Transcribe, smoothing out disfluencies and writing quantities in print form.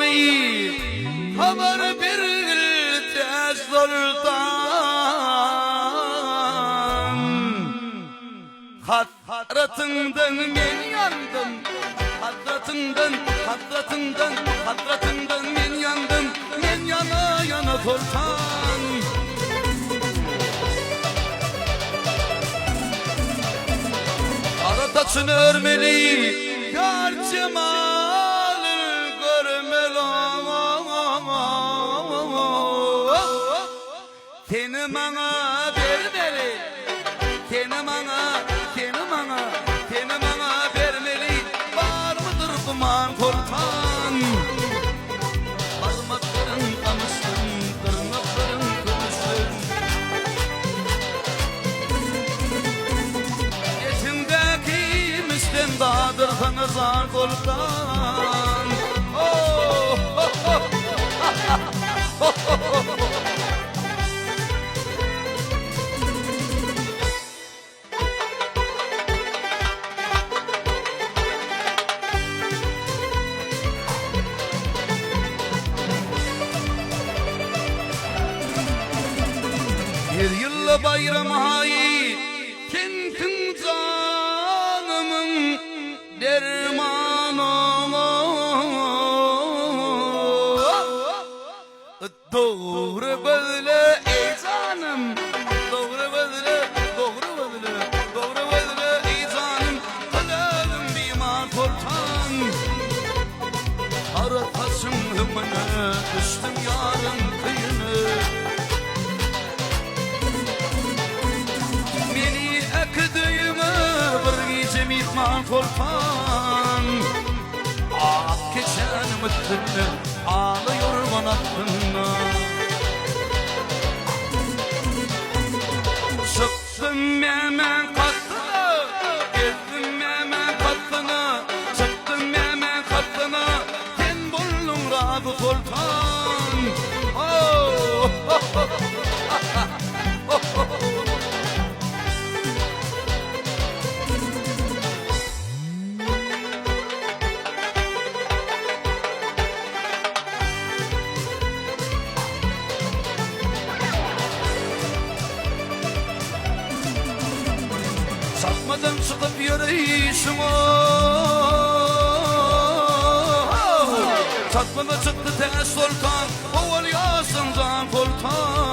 bağlamayı haber bir tez sultan. Hadratından men yandım, hadratından men yandım, men yana yana sultan. Aradaçını örmeli, yar cemalını görmeli. Seni bana vermeli, seni bana vermeli. Var mıdır duman korkan? Parmakların kamışsın, tırnakların kırmışsın. Yaşındaki mislen dağdır sana zar korkan. Bir yılla bayram ayı kentin canımın dermanı. Doğru böyle ey canım, doğru böyle ey canım. Kalalım bir korkan. Aratasın hımını, düştüm yarın kıyını. Mitman korkan ah geçen müddetini ağlıyor bana aklına. Çıktım hemen katına, gezdim hemen katına, çıktım hemen katına. Sen buldun Rabı sultan. Satmadan çıkıp yürüyüşüm o. Satmadan çıktı tez sultan, ovalıyorsun can sultan.